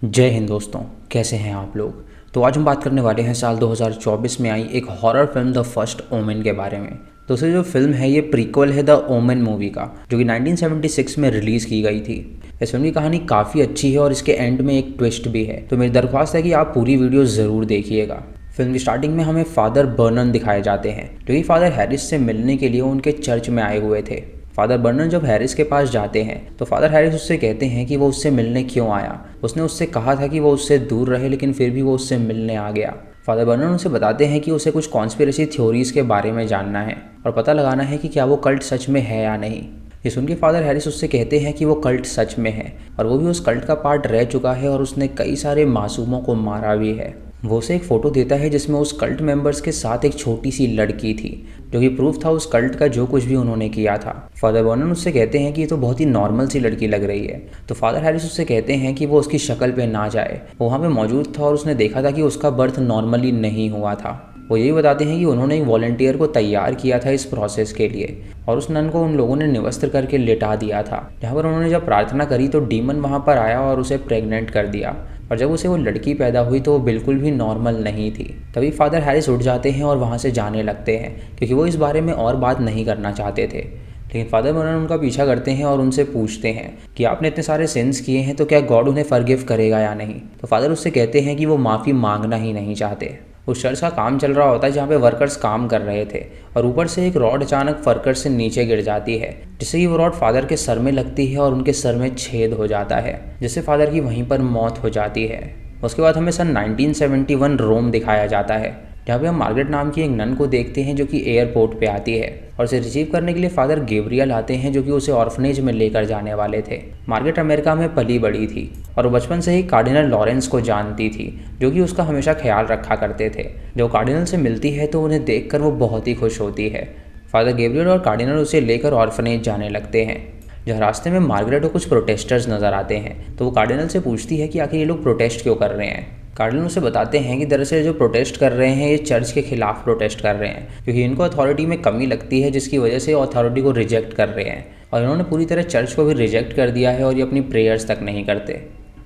जय हिंद दोस्तों, कैसे हैं आप लोग। तो आज हम बात करने वाले हैं साल 2024 में आई एक horror film the first omen के बारे में। दोस्तों जो फिल्म है ये प्रीक्वल है द ओमेन मूवी का, जो कि 1976 में रिलीज़ की गई थी। इस फिल्म की कहानी काफ़ी अच्छी है और इसके एंड में एक ट्विस्ट भी है, तो मेरी दरख्वास्त है कि आप पूरी वीडियो ज़रूर देखिएगा। फिल्म की स्टार्टिंग में हमें फादर बर्नन दिखाए जाते हैं, जो कि फादर हैरिस से मिलने के लिए उनके चर्च में आए हुए थे। फादर बर्नन जब हैरिस के पास जाते हैं तो फादर हैरिस उससे कहते हैं कि वो उससे मिलने क्यों आया। उसने उससे कहा था कि वो उससे दूर रहे, लेकिन फिर भी वो उससे मिलने आ गया। फादर बर्नन उसे बताते हैं कि उसे कुछ कॉन्स्पिरेसी थ्योरीज के बारे में जानना है और पता लगाना है कि क्या वो कल्ट सच में है या नहीं। ये सुन के फादर हैरिस उससे कहते हैं कि वो कल्ट सच में है और वो भी उस कल्ट का पार्ट रह चुका है और उसने कई सारे मासूमों को मारा भी है। वो उसे एक फ़ोटो देता है जिसमें उस कल्ट मेंबर्स के साथ एक छोटी सी लड़की थी, जो कि प्रूफ था उस कल्ट का जो कुछ भी उन्होंने किया था। फादर बर्नन उससे कहते हैं कि ये तो बहुत ही नॉर्मल सी लड़की लग रही है। तो फादर हैरिस उससे कहते हैं कि वो उसकी शक्ल पे ना जाए। वो वहाँ पे मौजूद था और उसने देखा था कि उसका बर्थ नॉर्मली नहीं हुआ था। वो यही बताते हैं कि उन्होंने एक वॉलंटियर को तैयार किया था इस प्रोसेस के लिए और उस नन को उन लोगों ने निवस्त्र करके लिटा दिया था। जहाँ पर उन्होंने जब प्रार्थना करी तो डीमन वहाँ पर आया और उसे प्रेग्नेंट कर दिया, और जब उसे वो लड़की पैदा हुई तो वो बिल्कुल भी नॉर्मल नहीं थी। तभी फादर हैरिस उठ जाते हैं और वहाँ से जाने लगते हैं, क्योंकि वो इस बारे में और बात नहीं करना चाहते थे। लेकिन फादर बर्नन उनका पीछा करते हैं और उनसे पूछते हैं कि आपने इतने सारे सिंस किए हैं तो क्या गॉड उन्हें फॉरगिव करेगा या नहीं। तो फादर उससे कहते हैं कि वो माफ़ी मांगना ही नहीं चाहते। उस चर्च का काम चल रहा होता है जहाँ पे वर्कर्स काम कर रहे थे और ऊपर से एक रॉड अचानक वर्कर से नीचे गिर जाती है, जिससे कि वो रॉड फादर के सर में लगती है और उनके सर में छेद हो जाता है, जिससे फादर की वहीं पर मौत हो जाती है। उसके बाद हमें सन 1971 रोम दिखाया जाता है, जहाँ पे हम मार्गरेट नाम की एक नन को देखते हैं जो कि एयरपोर्ट पे आती है और उसे रिसीव करने के लिए फादर गैब्रियल आते हैं, जो कि उसे ऑर्फनेज में लेकर जाने वाले थे। मार्गरेट अमेरिका में पली बड़ी थी और वो बचपन से ही कार्डिनल लॉरेंस को जानती थी, जो कि उसका हमेशा ख्याल रखा करते थे। जब कार्डिनल से मिलती है तो उन्हें देखकर वो बहुत ही खुश होती है। फादर गैब्रियल और कार्डिनल उसे लेकर ऑर्फनेज जाने लगते हैं। जहाँ रास्ते में मार्गरेट को कुछ प्रोटेस्टर्स नज़र आते हैं, तो वो कार्डिनल से पूछती है कि आखिर ये लोग प्रोटेस्ट क्यों कर रहे हैं। कार्डिनल उसे बताते हैं कि दरअसल जो प्रोटेस्ट कर रहे हैं ये चर्च के खिलाफ प्रोटेस्ट कर रहे हैं, क्योंकि इनको अथॉरिटी में कमी लगती है, जिसकी वजह से अथॉरिटी को रिजेक्ट कर रहे हैं। और इन्होंने पूरी तरह चर्च को भी रिजेक्ट कर दिया है और ये अपनी प्रेयर्स तक नहीं करते।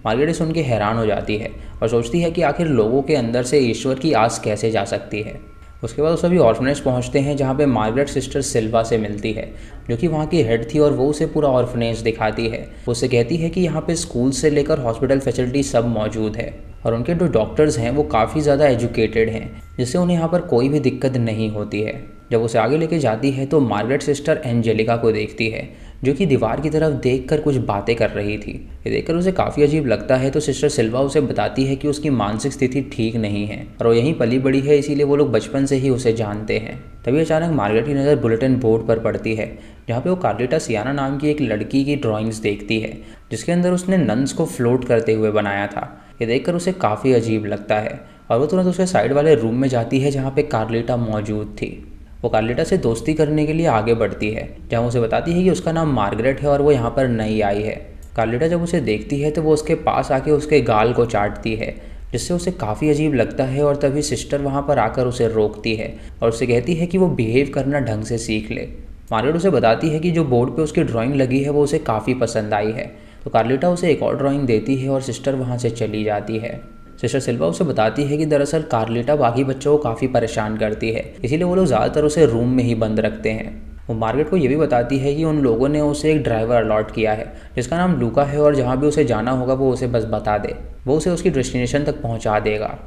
मार्गरेट सुन के हैरान हो जाती है और सोचती है कि आखिर लोगों के अंदर से ईश्वर की आस कैसे जा सकती है। उसके बाद वो सभी ऑर्फनेज पहुंचते हैं, जहाँ पे मार्गरेट सिस्टर सिल्वा से मिलती है, जो कि वहाँ की हेड थी, और वो उसे पूरा ऑर्फनेज दिखाती है। वो उसे कहती है कि यहाँ पे स्कूल से लेकर हॉस्पिटल फैसिलिटी सब मौजूद है और उनके जो डॉक्टर्स हैं वो काफ़ी ज़्यादा एजुकेटेड हैं, जिससे उन्हें यहाँ पर कोई भी दिक्कत नहीं होती है। जब उसे आगे लेके जाती है तो मार्गरेट सिस्टर एंजेलिका को देखती है, जो कि दीवार की तरफ देखकर कुछ बातें कर रही थी। ये देखकर उसे काफ़ी अजीब लगता है, तो सिस्टर सिल्वा उसे बताती है कि उसकी मानसिक स्थिति ठीक नहीं है और वो यहीं पली बड़ी है, इसीलिए वो लोग बचपन से ही उसे जानते हैं। तभी अचानक मार्गरेट की नज़र बुलेटिन बोर्ड पर पड़ती है, जहाँ पे वो कार्लिटा सियाना नाम की एक लड़की की ड्राइंग्स देखती है, जिसके अंदर उसने नन्स को फ्लोट करते हुए बनाया था। ये देखकर उसे काफ़ी अजीब लगता है और वो तुरंत उसके साइड वाले रूम में जाती है, जहाँ पे कार्लिटा मौजूद थी। वो कार्लिटा से दोस्ती करने के लिए आगे बढ़ती है, जहाँ उसे बताती है कि उसका नाम मार्गरेट है और वो यहाँ पर नई आई है। कार्लिटा जब उसे देखती है तो वो उसके पास आके उसके गाल को चाटती है, जिससे उसे काफ़ी अजीब लगता है। और तभी सिस्टर वहाँ पर आकर उसे रोकती है और उसे कहती है कि वो बिहेव करना ढंग से सीख ले। मार्गरेट उसे बताती है कि जो बोर्ड पे उसकी ड्राइंग लगी है वो उसे काफ़ी पसंद आई है, तो कार्लिटा उसे एक और ड्राइंग देती है और सिस्टर वहाँ से चली जाती है। सिस्टर सिल्वा उसे बताती है कि दरअसल कार्लिटा बाकी बच्चों को काफ़ी परेशान करती है, इसीलिए वो लोग ज़्यादातर उसे रूम में ही बंद रखते हैं। वो मार्गरेट को ये भी बताती है कि उन लोगों ने उसे एक ड्राइवर अलॉट किया है, जिसका नाम लूका है, और जहाँ भी उसे जाना होगा वो उसे बस बता दे, वो उसे उसकी डेस्टिनेशन तक पहुँचा देगा।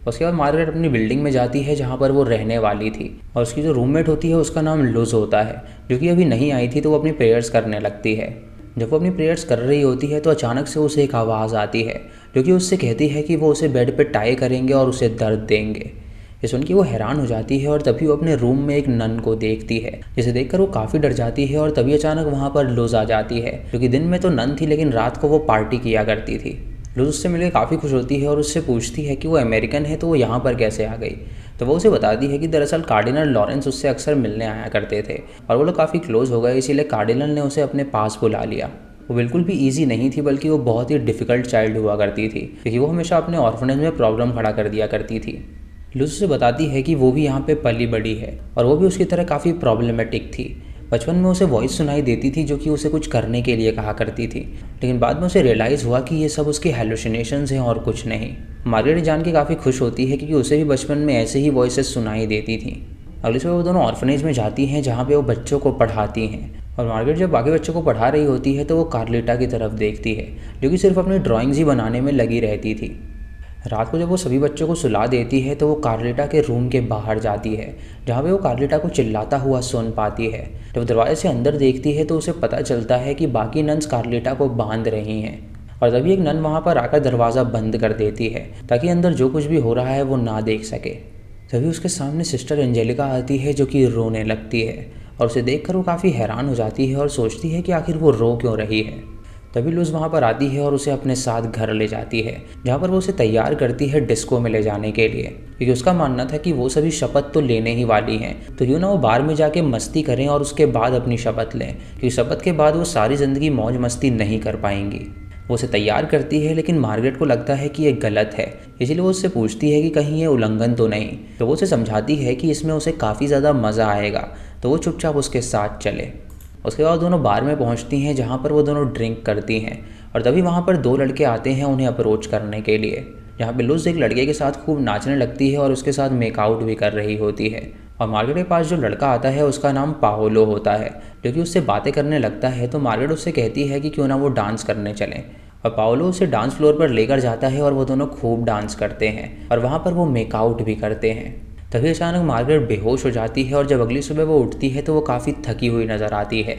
उसके बाद मार्गरेट अपनी बिल्डिंग में जाती है, जहाँ पर वो रहने वाली थी, और उसकी जो रूममेट होती है उसका नाम लुज होता है, जो कि अभी नहीं आई थी, तो वो अपनी प्रेयर्स करने लगती है। जब वो अपनी प्रेयर्स कर रही होती है तो अचानक से उसे एक आवाज़ आती है, जो कि उससे कहती है कि वो उसे बेड पे टाई करेंगे और उसे दर्द देंगे। ये सुन के वो हैरान हो जाती है और तभी वो अपने रूम में एक नन को देखती है, जिसे देखकर वो काफ़ी डर जाती है। और तभी अचानक वहाँ पर लुज आ जाती है, जो कि दिन में तो नन थी लेकिन रात को वो पार्टी किया करती थी। लुज उससे मिलकर काफ़ी खुश होती है और उससे पूछती है कि वो अमेरिकन है तो वो यहाँ पर कैसे आ गई। तो वो उसे बताती है कि दरअसल कार्डिनल लॉरेंस उससे अक्सर मिलने आया करते थे और वो लोग काफ़ी क्लोज हो गए, इसीलिए कार्डिनल ने उसे अपने पास बुला लिया। वो बिल्कुल भी ईजी नहीं थी, बल्कि वो बहुत ही डिफ़िकल्ट चाइल्ड हुआ करती थी, क्योंकि वो हमेशा अपने ऑर्फनेज में प्रॉब्लम खड़ा कर दिया करती थी। लुज उसे बताती है कि वो भी यहाँ पे पली बड़ी है और वो भी उसकी तरह काफ़ी प्रॉब्लमेटिक थी। बचपन में उसे वॉइस सुनाई देती थी जो कि उसे कुछ करने के लिए कहा करती थी, लेकिन बाद में उसे रियलाइज़ हुआ कि ये सब उसकी हेलुसिनेशंस हैं और कुछ नहीं। मार्गरेट जान के काफ़ी खुश होती है क्योंकि उसे भी बचपन में ऐसे ही वॉइसेस सुनाई देती थी। अगली सुबह वो दोनों ऑर्फनेज में जाती हैं जहाँ पे वो बच्चों को पढ़ाती हैं, और मार्गरेट जब बाकी बच्चों को पढ़ा रही होती है तो वो कार्लिटा की तरफ देखती है जो कि सिर्फ अपनी ड्राइंग्स ही बनाने में लगी रहती थी। रात को जब वो सभी बच्चों को सुला देती है तो वो कार्लिटा के रूम के बाहर जाती है जहाँ पे वो कार्लिटा को चिल्लाता हुआ सुन पाती है। जब वो दरवाजे से अंदर देखती है तो उसे पता चलता है कि बाकी नन्स कार्लिटा को बांध रही हैं, और तभी एक नन वहाँ पर आकर दरवाज़ा बंद कर देती है ताकि अंदर जो कुछ भी हो रहा है वो ना देख सके। तभी उसके सामने सिस्टर एंजेलिका आती है जो कि रोने लगती है, और उसे देखकर वो काफ़ी हैरान हो जाती है और सोचती है कि आखिर वो रो क्यों रही है। तभी लूज़ वहाँ पर आती है और उसे अपने साथ घर ले जाती है जहाँ पर वो उसे तैयार करती है डिस्को में ले जाने के लिए, क्योंकि उसका मानना था कि वो सभी शपथ तो लेने ही वाली हैं, तो क्यों ना वो बार में जाके मस्ती करें और उसके बाद अपनी शपथ लें, क्योंकि शपथ के बाद वो सारी ज़िंदगी मौज मस्ती नहीं कर पाएंगी। वो उसे तैयार करती है लेकिन मार्गरेट को लगता है कि ये गलत है, इसीलिए वो उससे पूछती है कि कहीं ये उल्लंघन तो नहीं। तो वो उसे समझाती है कि इसमें उसे काफ़ी ज़्यादा मज़ा आएगा, तो वो चुपचाप उसके साथ चले। उसके बाद दोनों बार में पहुंचती हैं जहां पर वो दोनों ड्रिंक करती हैं, और तभी वहां पर दो लड़के आते हैं उन्हें अप्रोच करने के लिए, जहां पे लुज एक लड़के के साथ खूब नाचने लगती है और उसके साथ मेकआउट भी कर रही होती है। और मार्गरेट के पास जो लड़का आता है उसका नाम पाओलो होता है, जो कि उससे बातें करने लगता है। तो मार्गरेट उससे कहती है कि क्यों ना वो डांस करने चलें, और पाओलो उसे डांस फ्लोर पर लेकर जाता है और वो दोनों खूब डांस करते हैं और वहाँ पर वो मेकआउट भी करते हैं। तभी अचानक मार्गरेट बेहोश हो जाती है, और जब अगली सुबह वो उठती है तो वो काफ़ी थकी हुई नज़र आती है।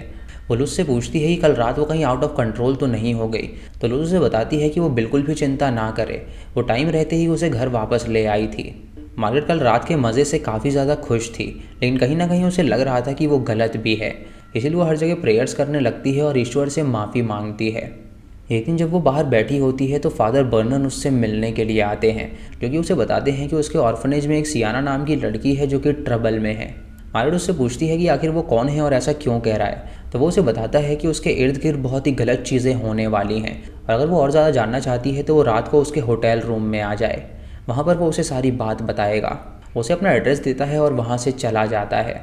वो लुज से पूछती है कि कल रात वो कहीं आउट ऑफ कंट्रोल तो नहीं हो गई, तो लुज उसे बताती है कि वो बिल्कुल भी चिंता ना करे, वो टाइम रहते ही उसे घर वापस ले आई थी। मार्गरेट कल रात के मज़े से काफ़ी ज़्यादा खुश थी, लेकिन कहीं ना कहीं उसे लग रहा था कि वो गलत भी है, इसीलिए वो हर जगह प्रेयर्स करने लगती है और ईश्वर से माफ़ी मांगती है। एक दिन जब वो बाहर बैठी होती है तो फादर बर्नन उससे मिलने के लिए आते हैं, जो कि उसे बताते हैं कि उसके ऑर्फनेज में एक सियाना नाम की लड़की है जो कि ट्रबल में है। मार्गरेट उससे पूछती है कि आखिर वो कौन है और ऐसा क्यों कह रहा है, तो वो उसे बताता है कि उसके इर्द गिर्द बहुत ही गलत चीज़ें होने वाली हैं, और अगर वो और ज़्यादा जानना चाहती है तो वो रात को उसके होटल रूम में आ जाए, वहाँ पर वो उसे सारी बात बताएगा। वो उसे अपना एड्रेस देता है और वहाँ से चला जाता है।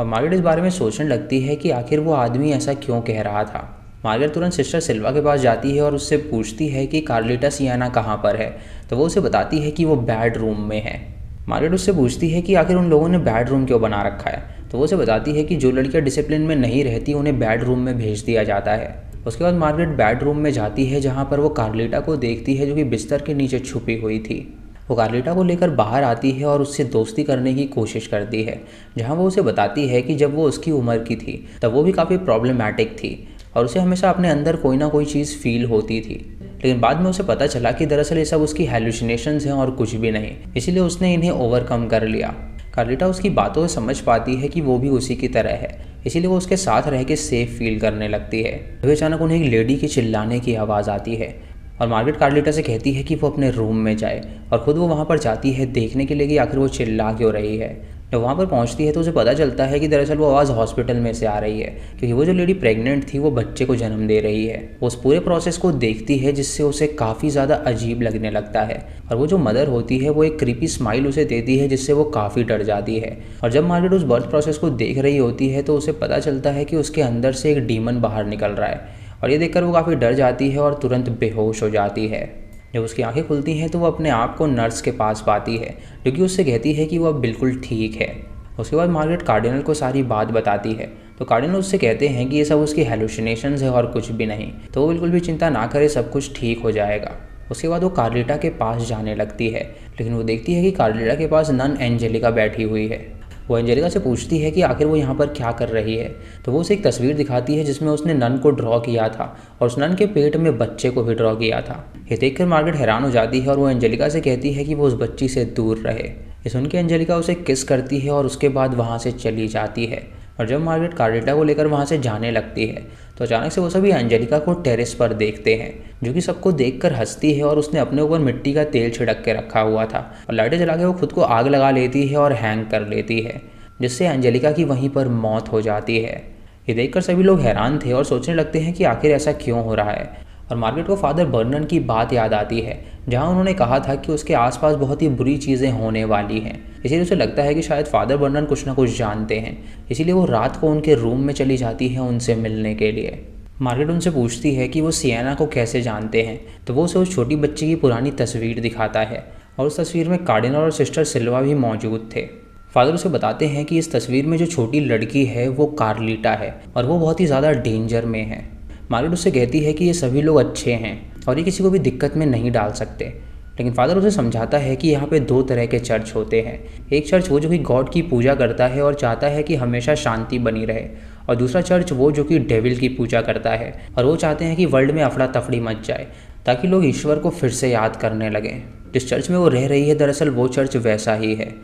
और मार्गरेट इस बारे में सोचने लगती है कि आखिर वो आदमी ऐसा क्यों कह रहा था। मार्गरेट तुरंत सिस्टर सिल्वा के पास जाती है और उससे पूछती है कि कार्लिटा सियाना कहाँ पर है, तो वो उसे बताती है कि वो बेड रूम में है। मार्गरेट उससे पूछती है कि आखिर उन लोगों ने बेड रूम क्यों बना रखा है, तो वो उसे बताती है कि जो लड़कियां डिसिप्लिन में नहीं रहती उन्हें बेड रूम में भेज दिया जाता है। उसके बाद मार्गरेट बेड रूम में जाती है जहाँ पर वो कार्लिटा को देखती है जो कि बिस्तर के नीचे छुपी हुई थी। वो कार्लिटा को लेकर बाहर आती है और उससे दोस्ती करने की कोशिश करती है, जहाँ वो उसे बताती है कि जब वो उसकी उम्र की थी तब वो भी काफ़ी प्रॉब्लमैटिक थी और उसे हमेशा अपने अंदर कोई ना कोई चीज़ फील होती थी, लेकिन बाद में उसे पता चला कि दरअसल ये सब उसकी हेलुसिनेशंस हैं और कुछ भी नहीं, इसीलिए उसने इन्हें ओवरकम कर लिया। कार्लिटा उसकी बातों से समझ पाती है कि वो भी उसी की तरह है, इसीलिए वो उसके साथ रह के सेफ फील करने लगती है। तभी अचानक उन्हें एक लेडी के चिल्लाने की आवाज़ आती है और मार्गरेट कार्लिटा से कहती है कि वो अपने रूम में जाए, और ख़ुद वो वहाँ पर जाती है देखने के लिए कि आखिर वो चिल्ला क्यों रही है। जब वहाँ पर पहुँचती है तो उसे पता चलता है कि दरअसल वो आवाज़ हॉस्पिटल में से आ रही है, क्योंकि वो जो लेडी प्रेग्नेंट थी वो बच्चे को जन्म दे रही है। वो उस पूरे प्रोसेस को देखती है जिससे उसे काफ़ी ज़्यादा अजीब लगने लगता है, और वो जो मदर होती है वो एक क्रीपी स्माइल उसे देती है जिससे वो काफ़ी डर जाती है। और जब मार्गरेट उस बर्थ प्रोसेस को देख रही होती है तो उसे पता चलता है कि उसके अंदर से एक डीमन बाहर निकल रहा है, और ये देखकर वो काफ़ी डर जाती है और तुरंत बेहोश हो जाती है। जब उसकी आंखें खुलती हैं तो वो अपने आप को नर्स के पास पाती है, जो कि उससे कहती है कि वो अब बिल्कुल ठीक है। उसके बाद मार्गरेट कार्डिनल को सारी बात बताती है, तो कार्डिनल उससे कहते हैं कि ये सब उसकी हेलुसिनेशंस है और कुछ भी नहीं, तो वो बिल्कुल भी चिंता ना करे, सब कुछ ठीक हो जाएगा। उसके बाद वो कार्लिटा के पास जाने लगती है, लेकिन वो देखती है कि कार्लिटा के पास नन एंजेलिका बैठी हुई है। वो एंजेलिका से पूछती है कि आखिर वो यहाँ पर क्या कर रही है, तो वो उसे एक तस्वीर दिखाती है जिसमें उसने नन को ड्रॉ किया था और उस नन के पेट में बच्चे को भी ड्रॉ किया था। ये देखकर मार्गरेट हैरान हो जाती है और वो एंजेलिका से कहती है कि वो उस बच्ची से दूर रहे। ये सुन के एंजेलिका उसे किस करती है और उसके बाद वहाँ से चली जाती है। और जब मार्गरेट कार्लिटा को लेकर वहाँ से जाने लगती है तो अचानक से वो सभी एंजेलिका को टेरेस पर देखते हैं, जो कि सबको देखकर हंसती है और उसने अपने ऊपर मिट्टी का तेल छिड़क के रखा हुआ था और लाइटें जला के वो खुद को आग लगा लेती है और हैंग कर लेती है, जिससे एंजेलिका की वहीं पर मौत हो जाती है। ये देखकर सभी लोग हैरान थे और सोचने लगते हैं कि आखिर ऐसा क्यों हो रहा है। और मार्गरेट को फादर बर्नन की बात याद आती है, जहाँ उन्होंने कहा था कि उसके आसपास बहुत ही बुरी चीज़ें होने वाली हैं। इसीलिए उसे लगता है कि शायद फादर बर्नन कुछ ना कुछ जानते हैं, इसीलिए वो रात को उनके रूम में चली जाती है उनसे मिलने के लिए। मार्गरेट उनसे पूछती है कि वो सिएना को कैसे जानते हैं, तो वो उसे उस छोटी बच्ची की पुरानी तस्वीर दिखाता है और उस तस्वीर में कार्डिनल और सिस्टर सिल्वा भी मौजूद थे। फादर उसे बताते हैं कि इस तस्वीर में जो छोटी लड़की है वो कार्लिटा है और वो बहुत ही ज़्यादा डेंजर में है। मार्गरेट उससे कहती है कि ये सभी लोग अच्छे हैं और ये किसी को भी दिक्कत में नहीं डाल सकते, लेकिन फादर उसे समझाता है कि यहाँ पे दो तरह के चर्च होते हैं। एक चर्च वो जो कि गॉड की पूजा करता है और चाहता है कि हमेशा शांति बनी रहे, और दूसरा चर्च वो जो कि डेविल की पूजा करता है और वो चाहते हैं कि वर्ल्ड में अफड़ा तफड़ी मच जाए ताकि लोग ईश्वर को फिर से याद करने लगें। जिस चर्च में वो रह रही है दरअसल वो चर्च वैसा ही है।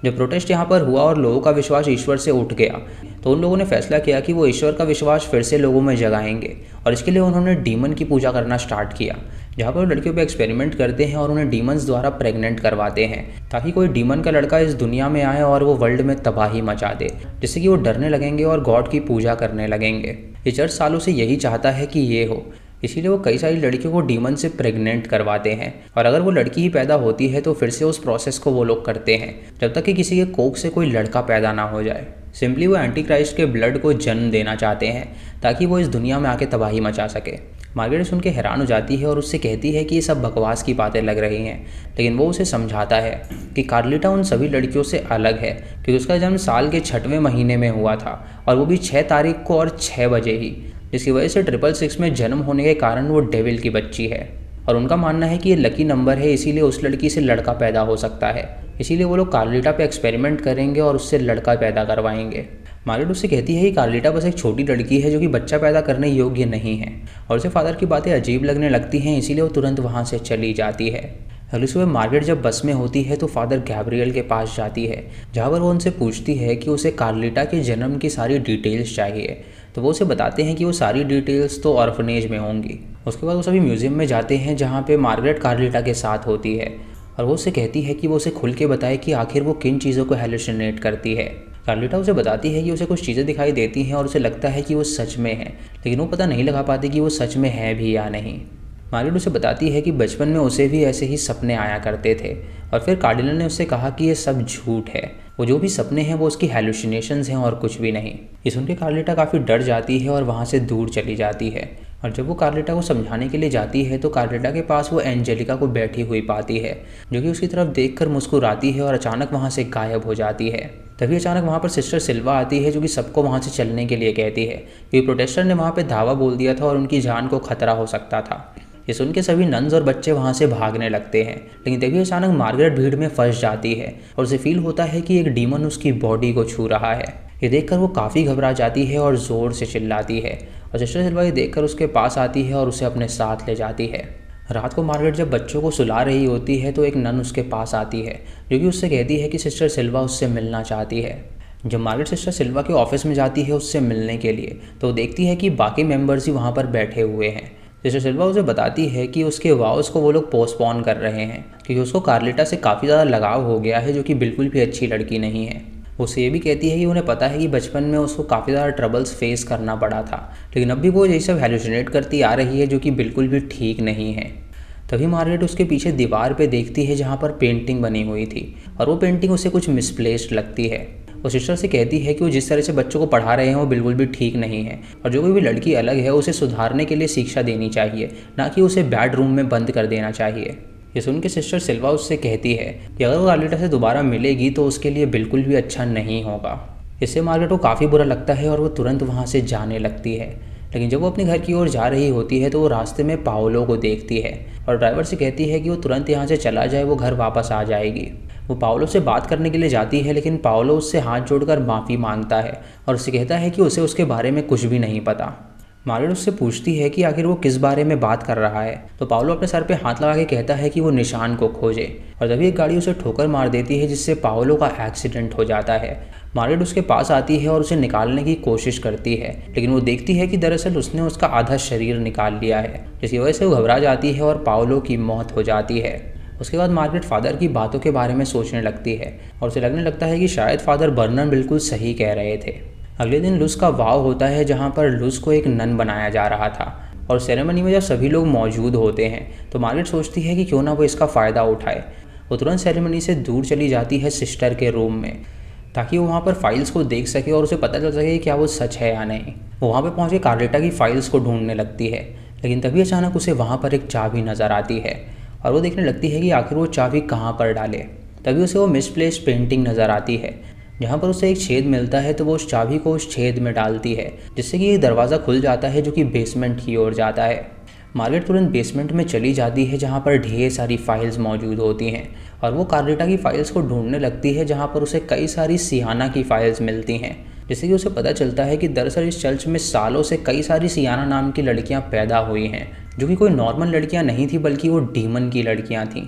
जब प्रोटेस्ट यहाँ पर हुआ और लोगों का विश्वास ईश्वर से उठ गया तो उन लोगों ने फैसला किया कि वो ईश्वर का विश्वास फिर से लोगों में जगाएंगे, और इसके लिए उन्होंने डीमन की पूजा करना स्टार्ट किया, जहाँ पर लड़कियों पे एक्सपेरिमेंट करते हैं और उन्हें डीमंस द्वारा प्रेग्नेंट करवाते हैं ताकि कोई डीमन का लड़का इस दुनिया में आए और वो वर्ल्ड में तबाही मचा दे, जिससे कि वो डरने लगेंगे और गॉड की पूजा करने लगेंगे। ये चर्च सालों से यही चाहता है कि ये हो, इसीलिए वो कई सारी लड़कियों को डीमन से प्रेग्नेंट करवाते हैं, और अगर वो लड़की ही पैदा होती है तो फिर से उस प्रोसेस को वो लोग करते हैं जब तक कि किसी के कोख से कोई लड़का पैदा ना हो जाए। सिंपली वो एंटी क्राइस्ट के ब्लड को जन्म देना चाहते हैं ताकि वो इस दुनिया में आके तबाही मचा सके। मार्गरेट सुन के हैरान हो जाती है और उससे कहती है कि ये सब बकवास की बातें लग रही हैं, लेकिन वो उसे समझाता है कि कार्लिटा उन सभी लड़कियों से अलग है क्योंकि उसका जन्म साल के 6वें महीने में हुआ था, और वो भी 6 तारीख को और 6 बजे ही, जिसकी वजह से 666 में जन्म होने के कारण वो डेविल की बच्ची है। और उनका मानना है कि ये लकी नंबर है, इसीलिए उस लड़की से लड़का पैदा हो सकता है, इसीलिए वो लोग कार्लिटा पे एक्सपेरिमेंट करेंगे और उससे लड़का पैदा करवाएंगे। मार्गरेट उससे कहती है कि कार्लिटा बस एक छोटी लड़की है जो कि बच्चा पैदा करने योग्य नहीं है, और उसे फादर की बातें अजीब लगने लगती हैं, इसीलिए वो तुरंत वहाँ से चली जाती है। अगली सुबह मार्गरेट जब बस में होती है तो फादर गैब्रियल के पास जाती है, जहाँ पर वो उनसे पूछती है कि उसे कार्लिटा के जन्म की सारी डिटेल्स चाहिए, तो वो उसे बताते हैं कि वो सारी डिटेल्स तो ऑर्फनेज में होंगी। उसके बाद वो सभी म्यूज़ियम में जाते हैं जहाँ पे मार्गरेट कार्लिटा के साथ होती है, और वो उससे कहती है कि वो उसे खुल के बताए कि आखिर वो किन चीज़ों को हेलुसिनेट करती है। कार्लिटा उसे बताती है कि उसे कुछ चीज़ें दिखाई देती हैं और उसे लगता है कि वो सच में है, लेकिन वो पता नहीं लगा पाती कि वो सच में है भी या नहीं। मार्गरेट उसे बताती है कि बचपन में उसे भी ऐसे ही सपने आया करते थे, और फिर कार्डिनल ने उससे कहा कि ये सब झूठ है, वो जो भी सपने हैं वो उसकी हेलुसिनेशंस हैं और कुछ भी नहीं। ये सुन के कार्लिटा काफ़ी डर जाती है और वहाँ से दूर चली जाती है, और जब वो कार्लिटा को समझाने के लिए जाती है तो कार्लिटा के पास वो एंजेलिका को बैठी हुई पाती है, जो कि उसकी तरफ देखकर मुस्कुराती है और अचानक वहाँ से गायब हो जाती है। तभी अचानक वहाँ पर सिस्टर सिल्वा आती है, जो कि सबको वहाँ से चलने के लिए कहती है क्योंकि प्रोटेस्टर ने वहाँ पर धावा बोल दिया था और उनकी जान को खतरा हो सकता था। ये सुन के सभी नन्स और बच्चे वहाँ से भागने लगते हैं, लेकिन तभी अचानक मार्गरेट भीड़ में फंस जाती है और उसे फील होता है कि एक डीमन उसकी बॉडी को छू रहा है। ये देखकर वो काफ़ी घबरा जाती है और ज़ोर से चिल्लाती है, और सिस्टर सिल्वा ये देखकर उसके पास आती है और उसे अपने साथ ले जाती है। रात को मार्गरेट जब बच्चों को सुला रही होती है तो एक नन उसके पास आती है, जो कि उससे कहती है कि सिस्टर सिल्वा उससे मिलना चाहती है। जब मार्गरेट सिस्टर सिल्वा के ऑफिस में जाती है उससे मिलने के लिए तो वो देखती है कि बाकी मेंबर्स ही वहाँ पर बैठे हुए हैं। सिस्टर सिल्वा उसे बताती है कि उसके वाउस को वो लोग पोस्टपोन कर रहे हैं क्योंकि उसको कार्लिटा से काफ़ी ज़्यादा लगाव हो गया है, जो कि बिल्कुल भी अच्छी लड़की नहीं है। उससे ये भी कहती है कि उन्हें पता है कि बचपन में उसको काफ़ी ज़्यादा ट्रबल्स फेस करना पड़ा था, लेकिन अब भी वो यही सब हेलुसिनेट करती आ रही है, जो कि बिल्कुल भी ठीक नहीं है। तभी मार्गरेट उसके पीछे दीवार पे देखती है जहाँ पर पेंटिंग बनी हुई थी, और वो पेंटिंग उसे कुछ मिसप्लेस्ड लगती है। वो सिस्टर से कहती है कि वो जिस तरह से बच्चों को पढ़ा रहे हैं वो बिल्कुल भी ठीक नहीं है, और जो कोई भी लड़की अलग है उसे सुधारने के लिए शिक्षा देनी चाहिए, ना कि उसे बैड रूम में बंद कर देना चाहिए। ये सुन के सिस्टर सिल्वा उससे कहती है कि अगर वो कार्लिटा से दोबारा मिलेगी तो उसके लिए बिल्कुल भी अच्छा नहीं होगा। इससे मार्गरेट को काफ़ी बुरा लगता है और वो तुरंत वहाँ से जाने लगती है, लेकिन जब वो अपने घर की ओर जा रही होती है तो वो रास्ते में पाओलो को देखती है और ड्राइवर से कहती है कि वो तुरंत यहाँ से चला जाए, वो घर वापस आ जाएगी। वो पाओलो से बात करने के लिए जाती है, लेकिन पाओलो उससे हाथ जोड़कर माफ़ी मांगता है और उससे कहता है कि उसे उसके बारे में कुछ भी नहीं पता। मार्गरेट उससे पूछती है कि आखिर वो किस बारे में बात कर रहा है, तो पाओलो अपने सर पे हाथ लगा के कहता है कि वो निशान को खोजे, और तभी एक गाड़ी उसे ठोकर मार देती है जिससे पाओलो का एक्सीडेंट हो जाता है। मार्गरेट उसके पास आती है और उसे निकालने की कोशिश करती है, लेकिन वो देखती है कि दरअसल उसने उसका आधा शरीर निकाल लिया है, जिसकी वजह से वो घबरा जाती है और पाओलो की मौत हो जाती है। उसके बाद मार्गरेट फादर की बातों के बारे में सोचने लगती है और उसे लगने लगता है कि शायद फादर बर्नन बिल्कुल सही कह रहे थे। अगले दिन लुस का वाव होता है, जहाँ पर लुस को एक नन बनाया जा रहा था। और सेरेमनी में जब सभी लोग मौजूद होते हैं तो मार्गरेट सोचती है कि क्यों ना वो इसका फ़ायदा उठाए। वो तुरंत सेरेमनी से दूर चली जाती है सिस्टर के रूम में, ताकि वो वहाँ पर फाइल्स को देख सके और उसे पता चल सके कि क्या वो सच है या नहीं। वो वहाँ पर पहुँच के कार्लेटा की फाइल्स को ढूंढने लगती है, लेकिन तभी अचानक उसे वहाँ पर एक चाबी नज़र आती है और वो देखने लगती है कि आखिर वो चाबी कहाँ पर डाले। तभी उसे वो मिसप्लेस्ड पेंटिंग नज़र आती है, जहाँ पर उसे एक छेद मिलता है। तो वो उस चाबी को उस छेद में डालती है, जिससे कि एक दरवाज़ा खुल जाता है जो कि बेसमेंट की ओर जाता है। मार्गरेट तुरंत बेसमेंट में चली जाती है, जहाँ पर ढेर सारी फाइल्स मौजूद होती हैं और वो कार्लेटा की फाइल्स को ढूंढने लगती है, जहाँ पर उसे कई सारी सियाना की फाइल्स मिलती हैं। जिससे कि उसे पता चलता है कि दरअसल इस चर्च में सालों से कई सारी सियाना नाम की लड़कियाँ पैदा हुई हैं, जो कि कोई नॉर्मल लड़कियाँ नहीं थी बल्कि वो डीमन की लड़कियाँ थीं।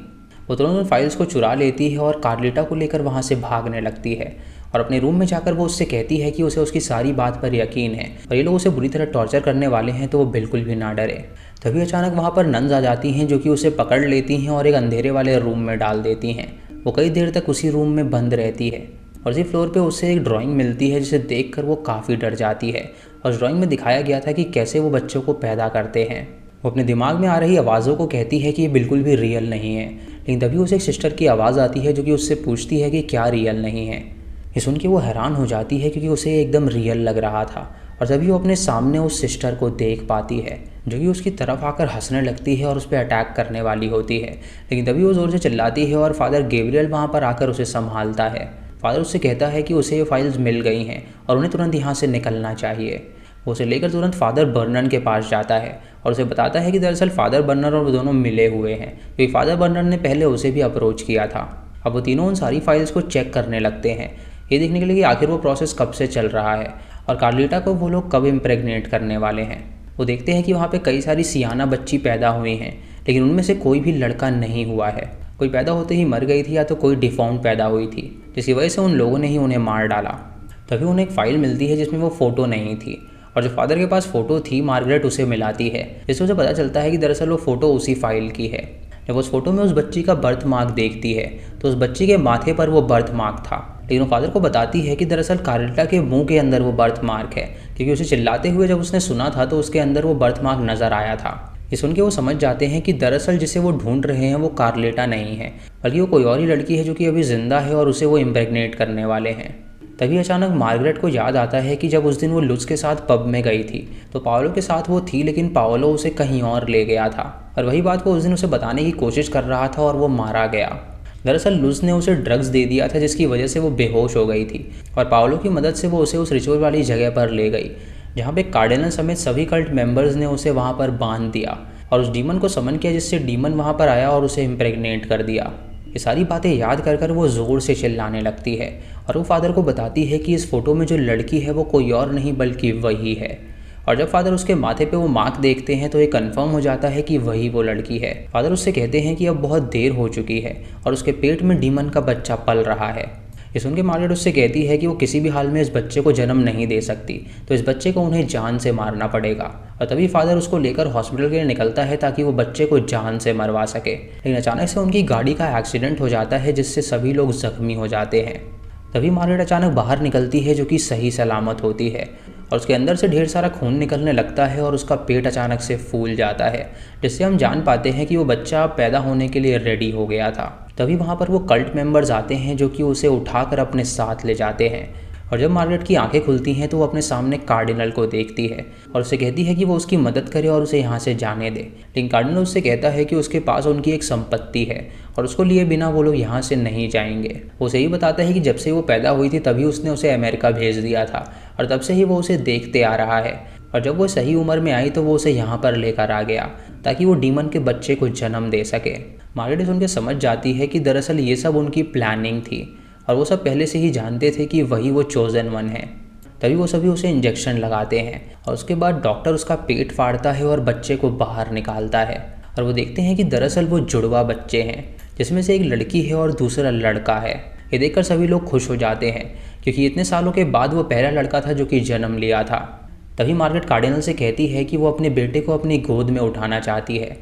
वो तुरंत उन फाइल्स को चुरा लेती है और कार्लेटा को लेकर वहाँ से भागने लगती है और अपने रूम में जाकर वो उससे कहती है कि उसे उसकी सारी बात पर यकीन है और ये लोग उसे बुरी तरह टॉर्चर करने वाले हैं, तो वो बिल्कुल भी ना डरे। तभी अचानक वहाँ पर नन्स आ जाती हैं, जो कि उसे पकड़ लेती हैं और एक अंधेरे वाले रूम में डाल देती हैं। वो कई देर तक उसी रूम में बंद रहती है और इसी फ्लोर पे उसे एक ड्राइंग मिलती है, जिसे देखकर वो काफ़ी डर जाती है। और उस ड्राइंग में दिखाया गया था कि कैसे वो बच्चों को पैदा करते हैं। वो अपने दिमाग में आ रही आवाज़ों को कहती है कि ये बिल्कुल भी रियल नहीं है, लेकिन तभी उसे एक सिस्टर की आवाज़ आती है, जो कि उससे पूछती है कि क्या रियल नहीं है। ये सुन के वो हैरान हो जाती है, क्योंकि उसे एकदम रियल लग रहा था। और तभी वो अपने सामने उस सिस्टर को देख पाती है, जो कि उसकी तरफ आकर हंसने लगती है और उस पर अटैक करने वाली होती है। लेकिन तभी वो ज़ोर से चिल्लाती है और फादर गैब्रियल वहाँ पर आकर उसे संभालता है। फादर उससे कहता है कि उसे ये फाइल्स मिल गई हैं और उन्हें तुरंत यहाँ से निकलना चाहिए। वो उसे लेकर तुरंत फादर बर्नन के पास जाता है और उसे बताता है कि दरअसल फादर बर्नर और वो दोनों मिले हुए हैं, क्योंकि फादर बर्नर ने पहले उसे भी अप्रोच किया था। अब वो तीनों उन सारी फाइल्स को चेक करने लगते हैं, ये देखने के लिए कि आखिर वो प्रोसेस कब से चल रहा है और कार्लेटा को वो लोग कब इम्प्रेग्नेट करने वाले हैं। वो देखते हैं कि वहाँ पे कई सारी सियाना बच्ची पैदा हुई हैं, लेकिन उनमें से कोई भी लड़का नहीं हुआ है। कोई पैदा होते ही मर गई थी या तो कोई डिफॉर्म पैदा हुई थी, जिसकी वजह से उन लोगों ने ही उन्हें मार डाला। तभी उन्हें एक फ़ाइल मिलती है जिसमें वो फ़ोटो नहीं थी, और जो फादर के पास फ़ोटो थी मार्गरेट उसे मिलाती है, जिससे उसे पता चलता है कि दरअसल वो फ़ोटो उसी फाइल की है। जब उस फोटो में उस बच्ची का बर्थ मार्क देखती है तो उस बच्ची के माथे पर वो बर्थ मार्क था, लेकिन वो फादर को बताती है कि दरअसल कार्लेटा के मुंह के अंदर वो बर्थ मार्क है, क्योंकि उसे चिल्लाते हुए जब उसने सुना था तो उसके अंदर वो बर्थ मार्क नज़र आया था। ये सुन के वो समझ जाते हैं कि दरअसल जिसे वो ढूंढ रहे हैं वो कार्लेटा नहीं है, बल्कि वो कोई और ही लड़की है जो कि अभी ज़िंदा है और उसे वो इम्प्रेग्नेट करने वाले हैं। तभी अचानक मार्गरेट को याद आता है कि जब उस दिन वो लुज के साथ पब में गई थी तो पाओलो के साथ वो थी, लेकिन पाओलो उसे कहीं और ले गया था और वही बात वो उस दिन उसे बताने की कोशिश कर रहा था और वो मारा गया। दरअसल लुज ने उसे ड्रग्स दे दिया था, जिसकी वजह से वो बेहोश हो गई थी और पाओलो की मदद से वो उसे उस रिचुअल वाली जगह पर ले गई, जहाँ पे कार्डिनल समेत सभी कल्ट मेंबर्स ने उसे वहाँ पर बांध दिया और उस डीमन को समन किया, जिससे डीमन वहाँ पर आया और उसे इम्प्रेग्नेट कर दिया। ये सारी बातें याद कर कर वो ज़ोर से चिल्लाने लगती है और वो फादर को बताती है कि इस फोटो में जो लड़की है वो कोई और नहीं बल्कि वही है। और जब फादर उसके माथे पे वो मार्क देखते हैं तो ये कंफर्म हो जाता है कि वही वो लड़की है। फादर उससे कहते हैं कि अब बहुत देर हो चुकी है और उसके पेट में डीमन का बच्चा पल रहा है। ये सुन के मार्गरेट उससे कहती है कि वो किसी भी हाल में इस बच्चे को जन्म नहीं दे सकती, तो इस बच्चे को उन्हें जान से मारना पड़ेगा। और तभी फादर उसको लेकर हॉस्पिटल के लिए निकलता है ताकि वो बच्चे को जान से मरवा सके, लेकिन अचानक से उनकी गाड़ी का एक्सीडेंट हो जाता है, जिससे सभी लोग जख्मी हो जाते हैं। तभी मार्गरेट अचानक बाहर निकलती है, जो कि सही सलामत होती है और उसके अंदर से ढेर सारा खून निकलने लगता है और उसका पेट अचानक से फूल जाता है, जिससे हम जान पाते हैं कि वो बच्चा पैदा होने के लिए रेडी हो गया था। तभी वहाँ पर वो कल्ट मेंबर्स आते हैं, जो कि उसे उठाकर अपने साथ ले जाते हैं और जब मार्गरेट की आंखें खुलती हैं तो वो अपने सामने कार्डिनल को देखती है और उसे कहती है कि वो उसकी मदद करे और उसे यहाँ से जाने दे। लेकिन कार्डिनल उससे कहता है कि उसके पास उनकी एक संपत्ति है और उसको लिए बिना वो लोग यहाँ से नहीं जाएंगे। वो उसे ही बताता है कि जब से वो पैदा हुई थी तभी उसने उसे अमेरिका भेज दिया था और तब से ही वो उसे देखते आ रहा है और जब वो सही उम्र में आई तो वो उसे यहाँ पर लेकर आ गया ताकि वो डीमन के बच्चे को जन्म दे सके। मार्गरेट उनके समझ जाती है कि दरअसल ये सब उनकी प्लानिंग थी और वो सब पहले से ही जानते थे कि वही वो चोजन वन है। तभी वो सभी उसे इंजेक्शन लगाते हैं और उसके बाद डॉक्टर उसका पेट फाड़ता है और बच्चे को बाहर निकालता है और वो देखते हैं कि दरअसल वो जुड़वा बच्चे हैं, जिसमें से एक लड़की है और दूसरा लड़का है। ये देखकर सभी लोग खुश हो जाते हैं क्योंकि इतने सालों के बाद वो पहला लड़का था जो कि जन्म लिया था। तभी मार्गरेट कार्डिनल से कहती है कि वो अपने बेटे को अपनी गोद में उठाना चाहती है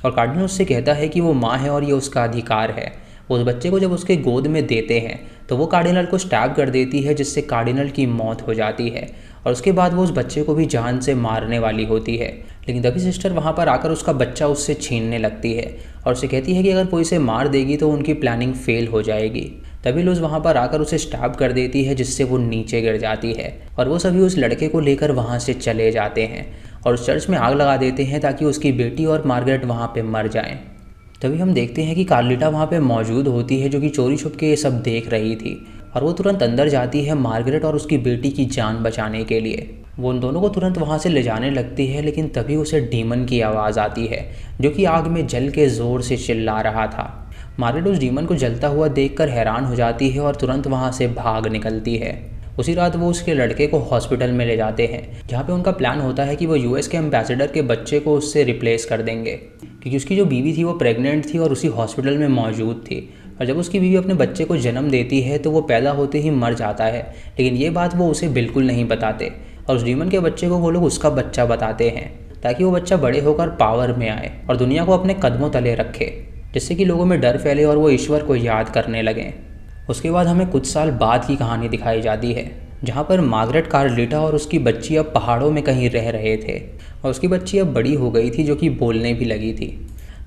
और कार्डिनल उससे कहता है कि वो माँ है और ये उसका अधिकार है। वो उस बच्चे को जब उसके गोद में देते हैं तो वो कार्डिनल को स्टैब कर देती है, जिससे कार्डिनल की मौत हो जाती है और उसके बाद वो उस बच्चे को भी जान से मारने वाली होती है। लेकिन तभी सिस्टर वहाँ पर आकर उसका बच्चा उससे छीनने लगती है और उसे कहती है कि अगर कोई इसे मार देगी तो उनकी प्लानिंग फेल हो जाएगी। तभी लूज वहाँ पर आकर उसे स्टैब कर देती है जिससे वो नीचे गिर जाती है और वो सभी उस लड़के को लेकर वहाँ से चले जाते हैं और उस चर्च में आग लगा देते हैं ताकि उसकी बेटी और मार्गरेट वहाँ पे मर जाएं। तभी हम देखते हैं कि कार्लिटा वहाँ पे मौजूद होती है जो कि चोरी छुप के ये सब देख रही थी और वो तुरंत अंदर जाती है मार्गरेट और उसकी बेटी की जान बचाने के लिए। वो उन दोनों को तुरंत वहाँ से ले जाने लगती है, लेकिन तभी उसे डीमन की आवाज़ आती है जो कि आग में जल के ज़ोर से चिल्ला रहा था। मार्गरेट उस डीमन को जलता हुआ देखकर हैरान हो जाती है और तुरंत वहाँ से भाग निकलती है। उसी रात वो उसके लड़के को हॉस्पिटल में ले जाते हैं जहाँ पे उनका प्लान होता है कि वो यूएस के एम्बेसडर के बच्चे को उससे रिप्लेस कर देंगे, क्योंकि उसकी जो बीवी थी वो प्रेग्नेंट थी और उसी हॉस्पिटल में मौजूद थी। और जब उसकी बीवी अपने बच्चे को जन्म देती है तो वो पैदा होते ही मर जाता है, लेकिन ये बात वो उसे बिल्कुल नहीं बताते और उस डीमन के बच्चे को वो लोग उसका बच्चा बताते हैं ताकि वो बच्चा बड़े होकर पावर में आए और दुनिया को अपने कदमों तले रखे, जिससे कि लोगों में डर फैले और वो ईश्वर को याद करने लगें। उसके बाद हमें कुछ साल बाद की कहानी दिखाई जाती है जहाँ पर मार्गरेट कार्लिटा और उसकी बच्ची अब पहाड़ों में कहीं रह रहे थे और उसकी बच्ची अब बड़ी हो गई थी जो कि बोलने भी लगी थी।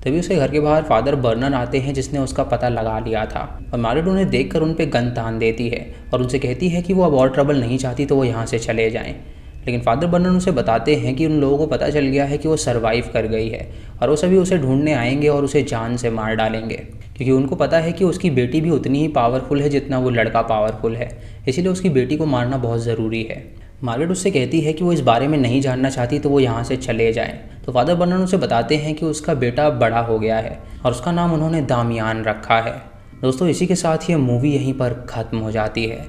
तभी उसके घर के बाहर फादर बर्नर आते हैं जिसने उसका पता लगा लिया था और मार्गरेट उन्हें देखकर उन पे गन तान देती है और उनसे कहती है कि वो अब और ट्रबल नहीं चाहती तो वो यहाँ से चले जाएं। लेकिन फादर बर्नर उसे बताते हैं कि उन लोगों को पता चल गया है कि वो सरवाइव कर गई है और वो सभी उसे ढूंढने आएंगे और उसे जान से मार डालेंगे, क्योंकि उनको पता है कि उसकी बेटी भी उतनी ही पावरफुल है जितना वो लड़का पावरफुल है, इसीलिए उसकी बेटी को मारना बहुत ज़रूरी है। मार्गरेट उससे कहती है कि वो इस बारे में नहीं जानना चाहती तो वो यहाँ से चले जाएं। तो फादर बर्नर उसे बताते हैं कि उसका बेटा बड़ा हो गया है और उसका नाम उन्होंने दामियान रखा है। दोस्तों इसी के साथ ये मूवी यहीं पर ख़त्म हो जाती है।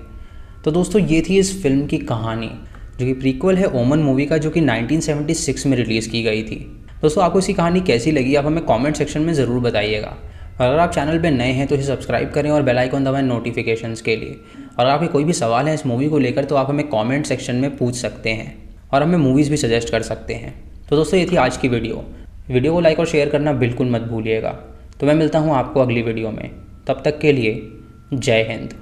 तो दोस्तों ये थी इस फिल्म की कहानी जो कि प्रीक्वल है ओमन मूवी का, जो कि 1976 में रिलीज़ की गई थी। दोस्तों आपको इसकी कहानी कैसी लगी आप हमें कमेंट सेक्शन में ज़रूर बताइएगा। अगर आप चैनल पे नए हैं तो इसे सब्सक्राइब करें और बेल आइकन दबाएं नोटिफिकेशंस के लिए। और अगर आपके कोई भी सवाल है इस मूवी को लेकर तो आप हमें कमेंट सेक्शन में पूछ सकते हैं और हमें मूवीज़ भी सजेस्ट कर सकते हैं। तो दोस्तों ये थी आज की वीडियो को लाइक और शेयर करना बिल्कुल मत भूलिएगा। तो मैं मिलता हूँ आपको अगली वीडियो में, तब तक के लिए जय हिंद।